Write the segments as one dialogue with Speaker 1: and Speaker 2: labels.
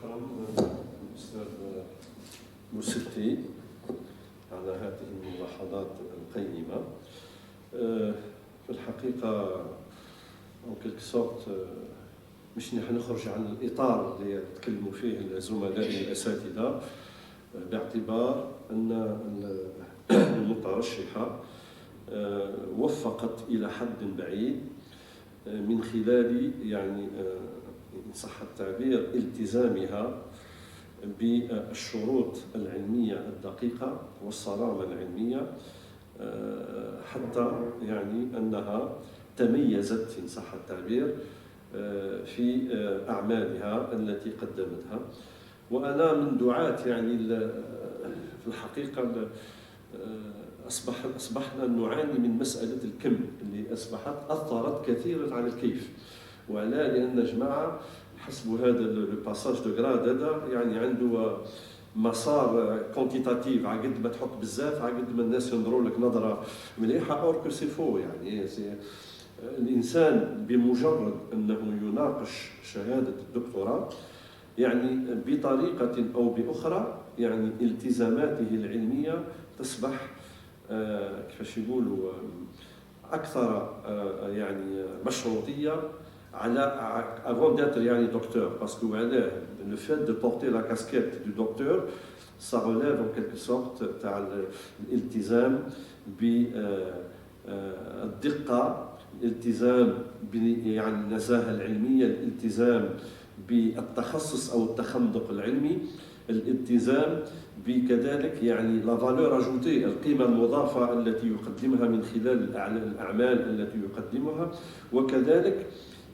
Speaker 1: شكرا الأستاذ موسيتي على هذه الملاحظات القيمة. في الحقيقة أو كيلك سورت مش نخرج عن الإطار اللي تكلموا فيه الزملاء الأساتذة، باعتبار أن المترشحة وفقت إلى حد بعيد من خلال يعني إن صح التعبير التزامها بالشروط العلمية الدقيقة والصرامة العلمية، حتى يعني أنها تميزت إن صح التعبير في أعمالها التي قدمتها. وأنا من دعاة يعني في الحقيقة أصبحنا نعاني من مسألة الكم اللي أصبحت أثرت كثيرا على الكيف. وعلى لأن جماعة حسبوا هذا الباساج دو غراد هذا يعني عنده مسار كونتيتاتيف، عقد ما تحط بزاف عقد ما الناس ينظروا لك نظرة مليحة. أور كو سي فو، يعني الإنسان بمجرد أنه يناقش شهادة الدكتوراه يعني بطريقة أو بأخرى يعني التزاماته العلمية تصبح كيفاش يقولوا أكثر يعني مشروطية على avant d'être يعني docteur, parce que le fait de porter la casquette du docteur ça relève en quelque sorte تاع الالتزام بالدقة، الالتزام يعني النزاهة العلمية، الالتزام بالتخصص أو التخندق العلمي، الالتزام بكذلك يعني لا فالور اجوتي، القيمة المضافة التي يقدمها من خلال الأعمال التي يقدمها، وكذلك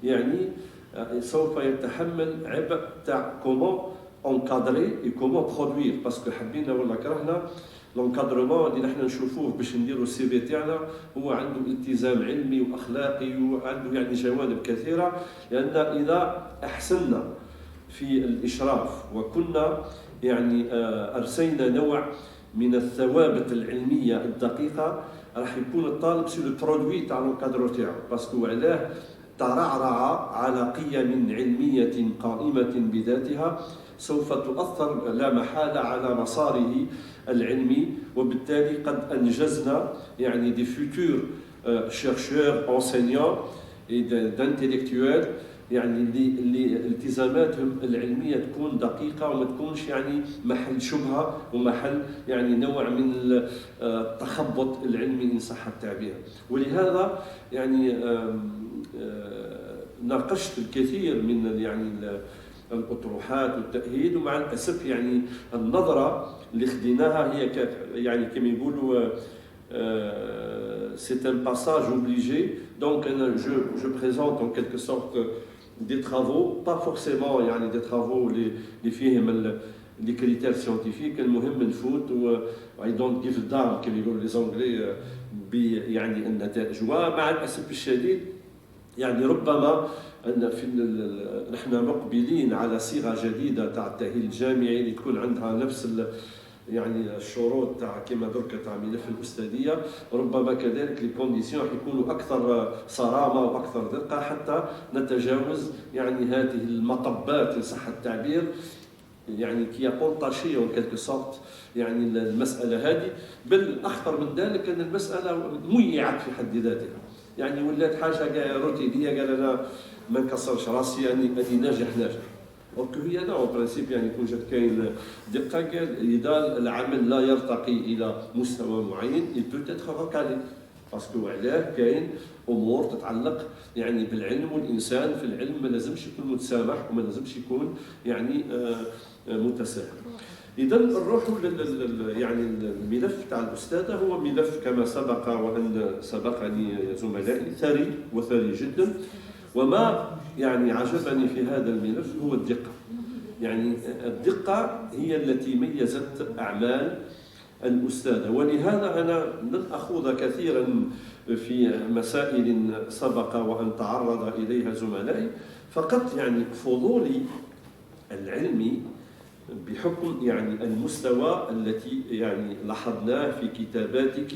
Speaker 1: يعني سوف يتحمل عبء تاع كومون اونكادري اي كومون برودوير، باسكو حبينا ولا كرهنا لونكادرمون اللي نحن نشوفوه باش نديروا السي في تاعنا هو عنده التزام علمي واخلاقي وعنده يعني جوانب كثيره. لان اذا احسننا في الاشراف وكنا يعني ارسينا نوع من الثوابت العلميه الدقيقه، راح يكون الطالب سي لو برودوي تاع لونكادرو تاعو، باسكو علاه ترعرع على قيم علمية قائمة بذاتها سوف تؤثر لا محالة على مساره العلمي. وبالتالي قد أنجزنا يعني دي فيتور chercheurs enseignants et d'intellectuels يعني اللي التزاماتهم العلمية تكون دقيقة وما تكونش يعني محل شبهة ومحل يعني نوع من التخبط العلمي إن صح التعبير. ولهذا يعني ناقشت الكثير من يعني الأطروحات والتأهيل، ومع الأسف يعني النظرة اللي خديناها هي يعني كما يقولوا c'est un passage obligé. Donc je présente en quelque sorte des travaux, pas forcément يعني des travaux اللي فيهم les critères scientifiques. المهم نفوت و I don't give a damn كما يقولوا les Anglais يعني النتائج. ومع الأسف الشديد يعني ربما أن نحن مقبلين على صيغة جديدة تاع التأهيل الجامعي اللي تكون عندها نفس يعني الشروط تاع كما درك تاع ملف الأستاذية. ربما كذلك لي كونديسيون يكونوا أكثر صرامة وأكثر دقة حتى نتجاوز يعني هذه المطبات إن صح التعبير يعني كي بونطاشي اون كيلكو سورت يعني المسألة هذه. بل أخطر من ذلك أن المسألة ميعت في حد ذاتها، يعني ولات حاجه روتينيه، قال انا ما نكسرش راسي يعني اني ناجح. وركو هي لا اون برانسيب يعني كون جات كاين دقه، قال اذا العمل لا يرتقي الى مستوى معين il peut être recalé، باسكو علاه كاين امور تتعلق يعني بالعلم، والانسان في العلم ما لازمش يكون متسامح وما لازمش يكون يعني متساهل. إذا نروحوا يعني الملف تاع الأستاذة هو ملف كما سبق وأن سبقني زملائي ثري وثري جدا. وما يعني عجبني في هذا الملف هو الدقة. يعني الدقة هي التي ميزت أعمال الأستاذة، ولهذا أنا لن أخوض كثيرا في مسائل سبق وأن تعرض إليها زملائي، فقط يعني فضولي العلمي بحكم يعني المستوى التي يعني لاحظناه في كتاباتك،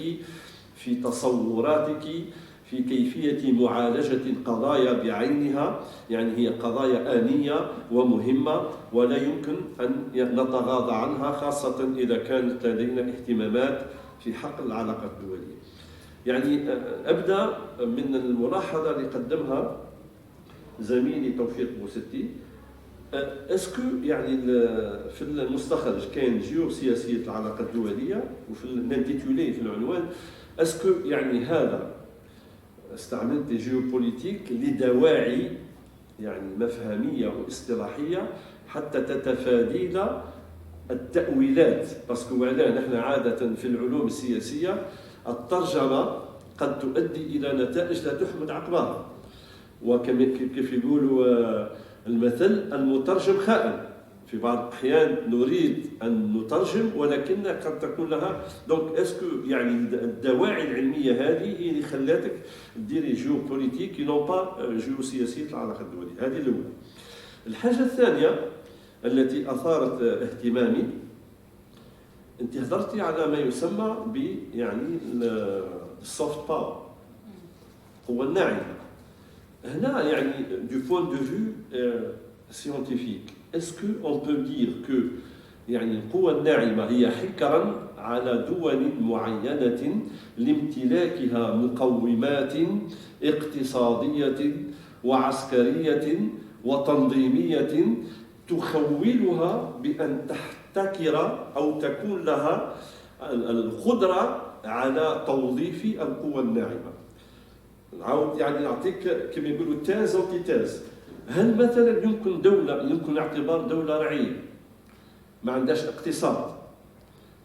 Speaker 1: في تصوراتك، في كيفية معالجة قضايا بعينها، يعني هي قضايا آنية ومهمة ولا يمكن أن نتغاضى عنها، خاصة إذا كانت لدينا اهتمامات في حق العلاقات الدولية. يعني أبدأ من الملاحظة اللي قدمها زميلي توفيق بوستي. اسكو يعني في المستخرج كاين جيوسياسية العلاقات الدولية، وفي الانتيتولي في العنوان اسكو يعني هذا استعملت جيوبوليتيك لدواعي يعني مفهمية واصطلاحية حتى تتفادى التأويلات، باسكو نحن عادة في العلوم السياسية الترجمة قد تؤدي إلى نتائج لا تحمد عقباها، وكيف يقولوا المثل المترجم خائن. في بعض الأحيان نريد أن نترجم ولكن قد تكون لها دونك اسكو يعني الدواعي العلمية هذه هي اللي خلاتك ديري جيوبوليتيك نون با جيوسياسية العلاقات الدولية. هذه الأولى. الحاجة الثانية التي أثارت اهتمامي، أنت هضرتي على ما يسمى ب يعني السوفت باور، القوة الناعمة. هنا يعني du point de vue scientifique, est-ce qu'on peut dire que يعني القوة الناعمة هي حكرا على دول معينة لامتلاكها مقومات اقتصادية وعسكرية وتنظيمية تخولها بأن تحتكر أو تكون لها القدرة على توظيف القوة الناعمة؟ نعاود يعني نعطيك كما يقولوا تاز أو تيتاز. هل مثلا يمكن دولة يمكن اعتبار دولة رعية ما عندهاش اقتصاد،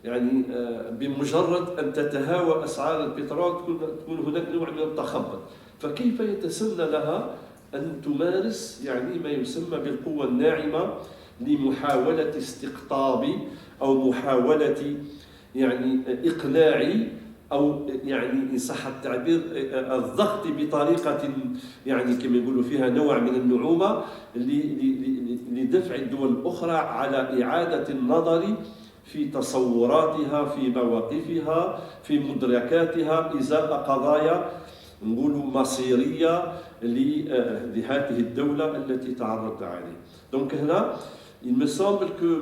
Speaker 1: يعني بمجرد أن تتهاوى أسعار البترول تكون هناك نوع من التخبط، فكيف يتسنى لها أن تمارس يعني ما يسمى بالقوة الناعمة لمحاولة استقطاب أو محاولة يعني إقناع أو يعني إن صح التعبير الضغط بطريقة يعني كما يقولوا فيها نوع من النعومة لدفع الدول الأخرى على إعادة النظر في تصوراتها، في مواقفها، في مدركاتها إزاء قضايا نقولوا مصيرية لهذه الدولة التي تعرضت عليه. Donc هنا il me semble que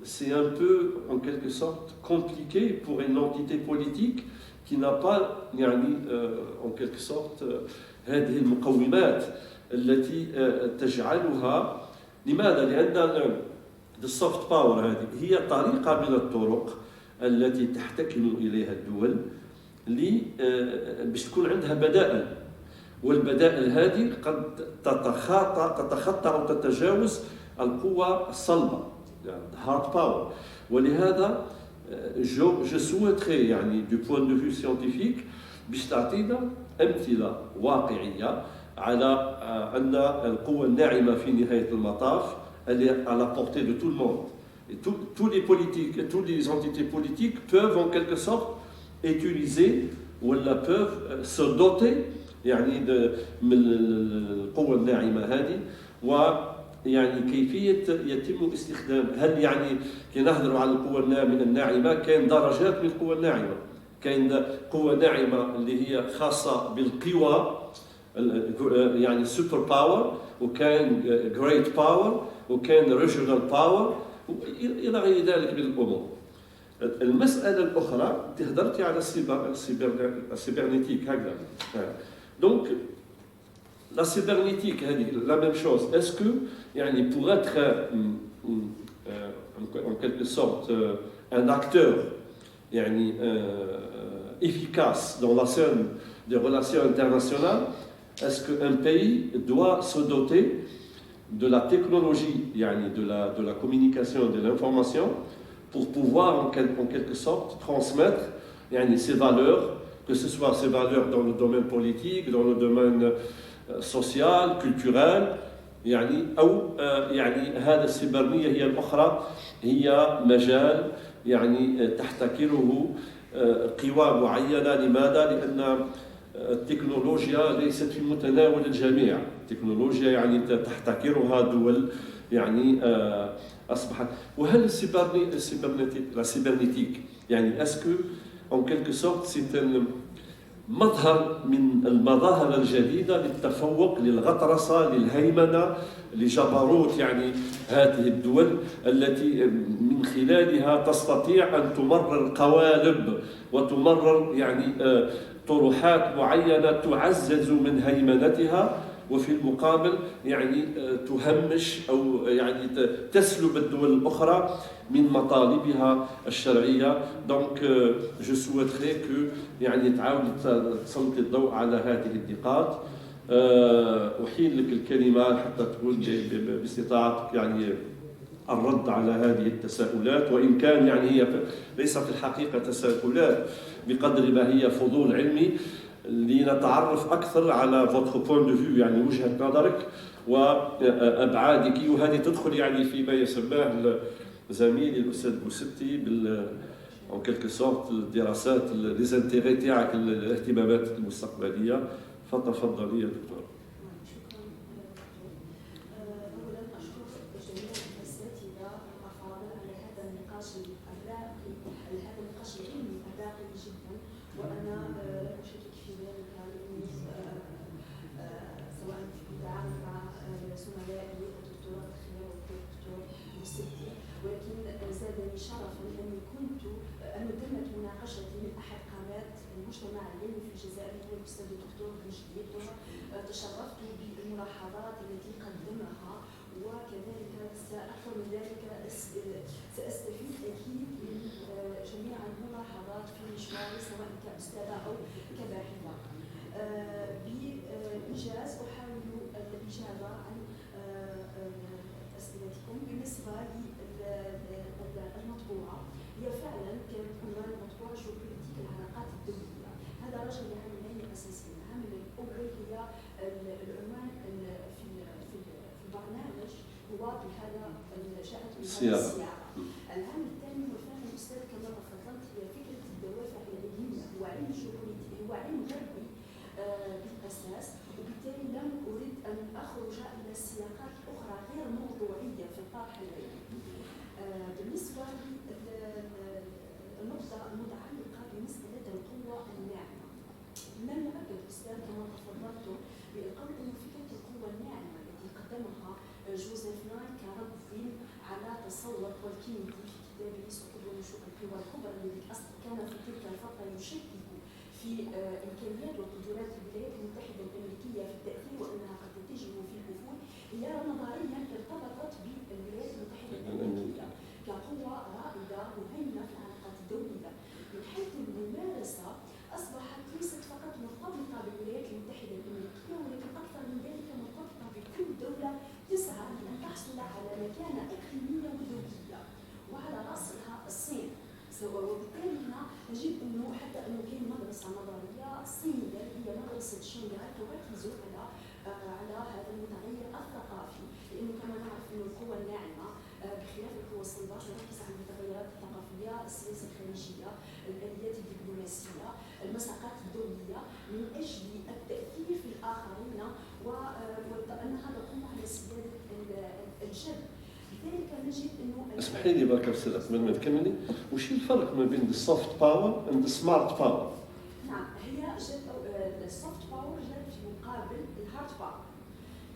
Speaker 1: c'est un peu en quelque sorte compliqué pour une entité politique qui n'a pas en quelque sorte هذه المقومات التي تجعلها. لماذا؟ لأن السوفت باور هذه هي طريقة من الطرق التي تحتكم إليها الدول باش تكون عندها بدائل، والبدائل هذه قد تتخطى أو تتجاوز القوة الصلبة hard power. ولهذا je souhaiterais يعني du point de vue scientifique باش تعطينا أمثلة واقعية على أن القوة الناعمة في نهاية المطاف elle est à la portée de tout le monde. Et tous les politiques, toutes les entités politiques peuvent en quelque sorte utiliser ou peuvent se doter يعني من القوة الناعمة هذه. ويعني كيفية يتم استخدام، هل يعني كي نهضروا على القوة الناعمة كاين درجات من القوة الناعمة. كاين قوة ناعمة اللي هي خاصة بالقوى يعني سوبر باور، وكاين جريت باور، وكاين ريجونال باور إلى غير ذلك من الأمور. المسألة الأخرى تهضرتي على السيبرنيتيك هكذا. Donc la cybernétique, la même chose. Est-ce que, pour être en quelque sorte un acteur efficace dans la scène des relations internationales, est-ce qu'un pays doit se doter de la technologie, de la communication, de l'information, pour pouvoir en quelque sorte transmettre ses valeurs, que ce soit ces valeurs dans le domaine politique, dans le domaine social, culturel، أو هذا السيبرنية هي الأخرى هي مجال تحتكره قوى معينة. لماذا؟ لأن التكنولوجيا ليست في متناول الجميع. التكنولوجيا تحتكرها دول أصبحت. وهل السيبرنيتيك est-ce que en quelque sorte c'est مظهر من المظاهر الجديدة للتفوق، للغطرسة، للهيمنة، لجبروت يعني هذه الدول التي من خلالها تستطيع أن تمرر قوالب وتمرر يعني طروحات معينة تعزز من هيمنتها، وفي المقابل يعني تهمش أو يعني تسلب الدول الأخرى من مطالبها الشرعية. دونك جو سويتري كو يعني تعاود تسلط الضوء على هذه النقاط. أحيل لك الكلمة حتى تقول باستطاعتك يعني الرد على هذه التساؤلات، وإن كان يعني هي ليس في الحقيقة تساؤلات بقدر ما هي فضول علمي لنتعرف أكثر على votre point de vue، يعني وجهة نظرك وأبعادك، وهذه تدخل يعني فيما يسماه زميلي الأستاذ بوستي en quelque sorte الدراسات ليزانتيغي تاعك، الاهتمامات المستقبلية. فتفضلي يا دكتور.
Speaker 2: اولا اشكر جميع الاساتذه الافاضل على هذا النقاش الراقي، هذا النقاش العلمي الراقي جدا، وانا اشكك في ذلك لاني سواء كنت اعمل مع زملائي الدكتور خير والدكتور بوستي، ولكن زادني شرفا اني كنت ضمن مناقشتي من احد قامات المجتمع العلمي في الجزائر هو الاستاذ الدكتور بنجديد، تشرفت بالملاحظات التي قدمها، وكذلك أكثر من ذلك سأستفيد أكيد من جميع الملاحظات في مشواري سواء كأستاذة أو كباحثة. بإيجاز أحاول الإجابة عن أسئلتكم. بالنسبة للمطبوعة، هي فعلا كانت عنوان المطبوعة جيوبوليتيك العلاقات الدولية. هذا رجل لعاملين أساسيين. العامل الأول هي العنوان في البرنامج هو بهذا جاءت من السياقة. العامل الثاني هو فعلا الأستاذ كما تفضلت هي فكرة الدوافع العلمية، هو علم جيوبوليتيك، هو علم غربي بالأساس، وبالتالي لم أريد أن أخرج إلى السياقات الأخرى غير موضوعية في الطرح العلمي. بالنسبة للنقطة المتعلقة بمسألة القوة الناعمة، من المؤكد أستاذ كما تفضلتم بالقول أن فكرة القوة الناعمة التي قدمها جوزيف ناي كرد على تصور والكينيدي في كتابه سقوط ونشوء القوى الكبرى الذي كان في تلك الفترة يشكك في إمكانيات وقدرات الولايات المتحدة الأمريكية في التأثير وأنها قد تتجه في الأفق، هي نظريا ارتبطت بالولايات المتحدة الأمريكية كقوة رائدة مهمة في العلاقات الدولية، من حيث الممارسة أصبحت ليست فقط مرتبطة بالولايات المتحدة الأمريكية، ولكن أكثر من ذلك مرتبطة بكل دولة تسعى لأن تحصل على مكانة إقليمية ودولية، وعلى رأسها الصين. وبالتالي هنا نجد أنه حتى أنه كاين مدرسة نظرية صينية هي مدرسة شنغهاي تركز على هذا المتغير الثقافي، لأنه كما نعرف أن القوى الناعمة بخلاف القوى الصلبة تركز على المتغيرات الثقافية، السياسة الخارجية، الآليات الدبلوماسية، المساقات الدولية، من أجل التأثير في الآخرين وأنها تقوم على سيادة الجد. لذلك نجد أنه
Speaker 1: اسمحي لي برك أستاذ قبل ما تكملي، وش الفرق ما بين السوفت باور والسمارت باور؟
Speaker 2: نعم، هي السوفت باور جاءت في مقابل الهارد باور،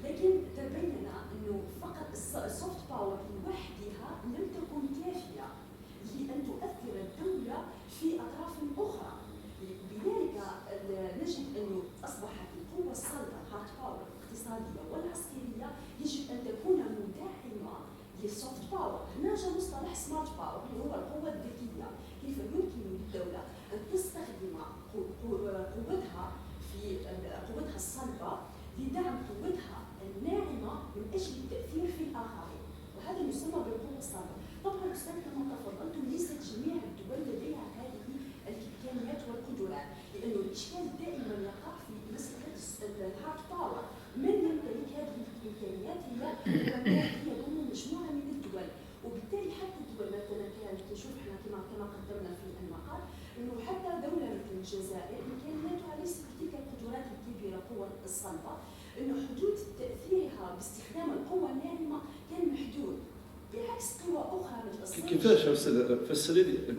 Speaker 2: لكن تبين أنه فقط السوفت باور لوحدها لم تكن كافية لأن تؤثر الدولة في أطراف أخرى. بذلك نجد أنه أصبحت القوة الصلبة الهارد باور الاقتصادية والعسكرية يجب أن تكون مدعمة للسوفت باور. هنا جاء مصطلح سمارت باور اللي هو القوة الذكية، كيف يمكن للدولة أن تستخدم قوتها الصلبة لدعم قوتها الناعمة من أجل التأثير في الآخرين، وهذا يسمى بالقوة الصلبة. طبعا أستاذ كما تفضلتم ليست جميع الدول لديها هذه الإمكانيات والقدرات، لأنه الإشكال دائما يقع في مسألة الهارد باور. من يمتلك هذه الإمكانيات هي ضمن مجموعة من الدول، وبالتالي حتى الدول مثلا كانت نشوف احنا كما قدمنا في المقال انه حتى دولة مثل الجزائر إمكانياتها ليست بتلك القدرات الكبيرة قوة الصلبة، انه حدود تأثيرها باستخدام القوة الناعمة كان محدود، بعكس قوى أخرى مثل الصين
Speaker 1: كيفاش فسري لي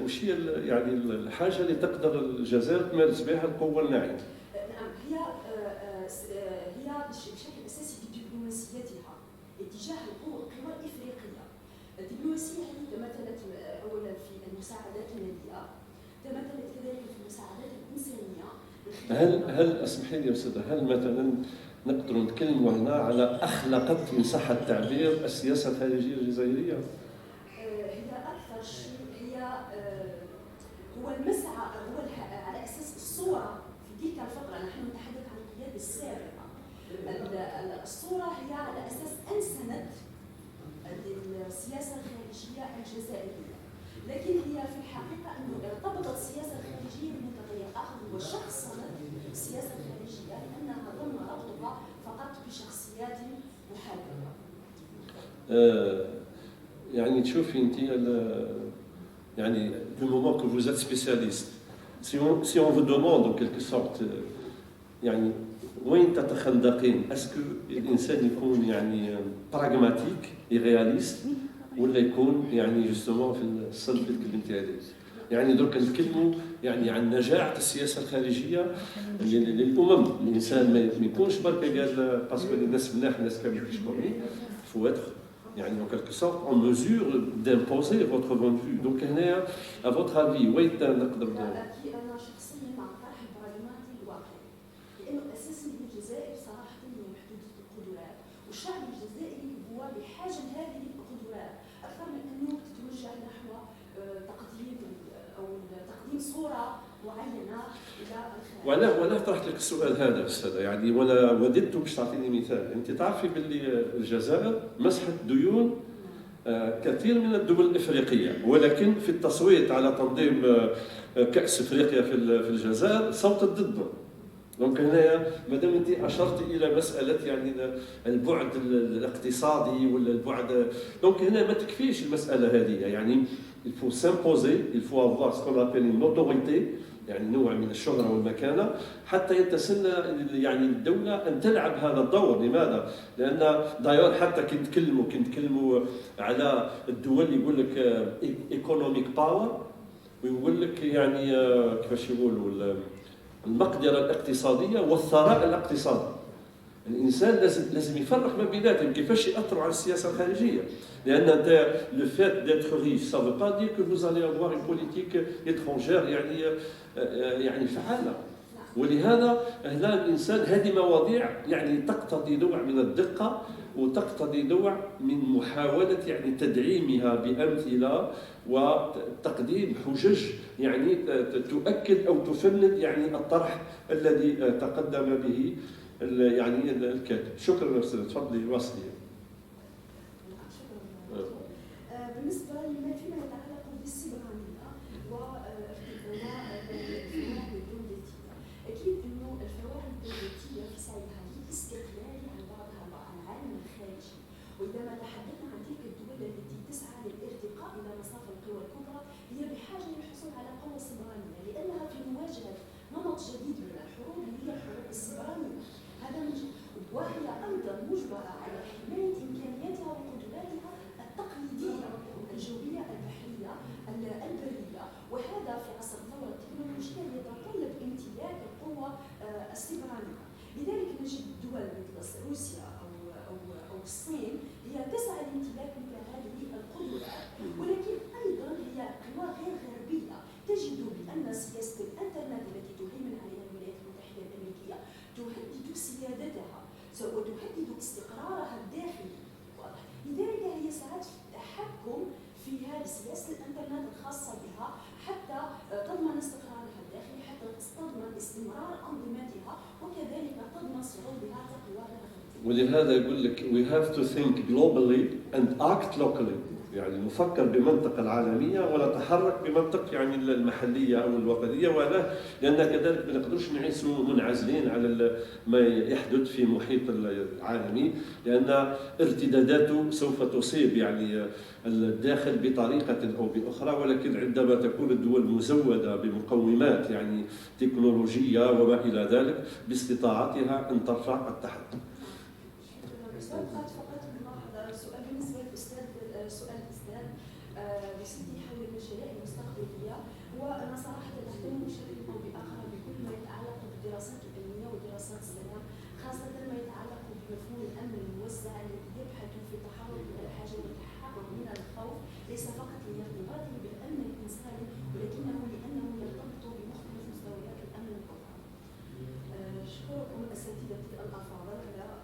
Speaker 1: وش هي يعني الحاجه اللي تقدر الجزائر تمارس بها القوه الناعمه؟
Speaker 2: نعم، هي بشكل اساسي بدبلوماسيتها اتجاه القوى الافريقيه. الدبلوماسيه هذه تمثلت اولا في المساعدات الماليه، تمثلت كذلك في المساعدات الانسانيه.
Speaker 1: هل اسمحي لي يا استاذه، هل مثلا نقدر نتكلموا هنا على اخلقت ان صح التعبير السياسه الخارجيه الجزائريه؟
Speaker 2: هي اكثر شيء هي هو المسعى، هو على اساس الصوره في تلك الفقره. نحن نتحدث عن القياده السابقه. الصوره هي على اساس انسنت السياسه الخارجيه الجزائريه، لكن هي في الحقيقه انه ارتبطت السياسه الخارجيه بمتغير اخر وشخصنت السياسه الخارجيه لانها ضم ربطها فقط بشخصيات محدده.
Speaker 1: يعني تشوفي انت يعني du moment que vous êtes spécialiste, si on vous demande en quelque sorte يعني وين تتخندقين؟ اسكو الانسان يكون يعني براغماتيك رياليست ولا يكون يعني جوستومون في الصلب اللي كلمتي عليه؟ يعني درك نتكلموا يعني عن نجاعه السياسه الخارجيه للامم. الانسان ما يكونش برك قال باسكو الناس ملاح الناس كامل كيشكرني، faut être يعني en quelque sorte en mesure d'imposer votre point de vue. Donc هنا à votre avis وين نقدر
Speaker 2: انا شخصيا مع الطرح البراغماتي الواقعي، لانه اساسا الجزائر صراحه هي محدوده القدرات، والشعب الجزائري هو بحاجه لهذه القدرات اكثر من انه تتوجه نحو تقديم او تقديم صوره معينه الى الخارج.
Speaker 1: ولا طرحت لك السؤال هذا استاذه، يعني ولا وددت باش تعطيني مثال. انت تعرفي باللي الجزائر مسحت ديون كثير من الدول الافريقيه، ولكن في التصويت على تنظيم كاس افريقيا في الجزائر صوتت ضده. دونك هنايا مادام انت اشرت الى مساله يعني البعد الاقتصادي ولا البعد، دونك هنا ما تكفيش المساله هذه. يعني il faut s'imposer, il faut avoir ce qu'on appelle une autorité، يعني نوع من الشهرة والمكانة حتى يتسنى يعني الدولة أن تلعب هذا الدور. لماذا؟ لأن دايور حتى كنتكلموا على الدول يقول لك ايكونوميك باور، ويقول لك يعني كيفاش يقولوا المقدرة الاقتصادية والثراء الاقتصادي. الانسان لازم يفرق ما بيناتهم كيفاش ياثروا على السياسه الخارجيه. لان انت لو فات ديتر ريش سا فو با دير كو فوز الي افوار اون بوليتيك اترونجير يعني فعاله. ولهذا هنا الانسان هذه مواضيع يعني تقتضي نوع من الدقه وتقتضي نوع من محاوله يعني تدعيمها بامثله وتقديم حجج يعني تؤكد او تفند يعني الطرح الذي تقدم به يعني الكاتب. شكرا استاذ، تفضلي واصلي.
Speaker 2: بالنسبه لما فيما يتعلق بالسبرانيه والفواعل الدولتيه، اكيد انه الفواعل الدولتيه في سعيها للاستقلال عن بعضها عن العالم الخارجي. وعندما تحدثنا عن تلك الدول التي تسعى للارتقاء الى مصاف القوى الكبرى، هي بحاجه للحصول على قوه سبرانيه، لانها في مواجهه نمط جديد من الحروب اللي هي الحروب السبرانيه. هذا وهي ايضا مجبره على حمايه امكانياتها وقدراتها التقليديه الجويه البحريه البريه، وهذا في عصر الثوره التكنولوجيه يتطلب امتلاك القوه السبرانيه. لذلك نجد دول مثل روسيا او الصين هي تسعى لامتلاك مثل هذه القدرات، ولكن ايضا هي قوى غير غربيه تجد بان سياسه الانترنت التي تهيمن عليها الولايات المتحده الامريكيه تهدد سيادتها وتهدد استقرارها الداخلي. لذلك هي سعت في التحكم في هذه سياسه الانترنت الخاصه بها حتى تضمن استقرارها الداخلي، حتى تضمن استمرار انظمتها، وكذلك تضمن صعودها كقوى.
Speaker 1: ولهذا يقول لك we have to think globally and act locally، يعني نفكر بمنطق العالميه ولا نتحرك بمنطق يعني المحليه او الوطنيه. ولا لان كذلك ما نقدرش نعيشوا منعزلين على ما يحدث في محيط العالمي، لان ارتداداته سوف تصيب يعني الداخل بطريقه او باخرى. ولكن عندما تكون الدول مزوده بمقومات يعني تكنولوجيه وما الى ذلك باستطاعتها ان ترفع التحدي.
Speaker 2: فقط ملاحظه، سؤال بالنسبه للاستاذ، سؤال الاستاذ بصدي حول المجالات المستقبليه. وانا صراحه اهتم بشكل او باخر بكل ما يتعلق بالدراسات الامنيه ودراسات السلام، خاصه ما يتعلق بمفهوم الامن الموزع الذي يبحث في تحرك الحاجه والتحرر من الخوف، ليس فقط لارتباطه بالامن الانساني ولكنه لانه يرتبط بمختلف مستويات الامن الاخرى. اشكركم اساتذتي الافاضل على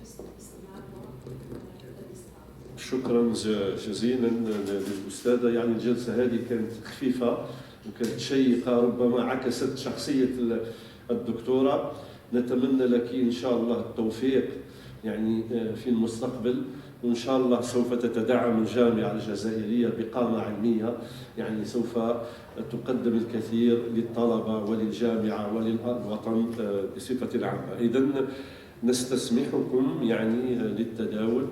Speaker 2: حسن الاستماع والاستماع.
Speaker 1: شكرا جزيلا للأستاذة. يعني الجلسة هذه كانت خفيفة وكانت شيقة، ربما عكست شخصية الدكتورة. نتمنى لك إن شاء الله التوفيق يعني في المستقبل، وإن شاء الله سوف تتدعم الجامعة الجزائرية بقامة علمية، يعني سوف تقدم الكثير للطلبة وللجامعة وللوطن بصفة عامة. إذن نستسمحكم يعني للتداول.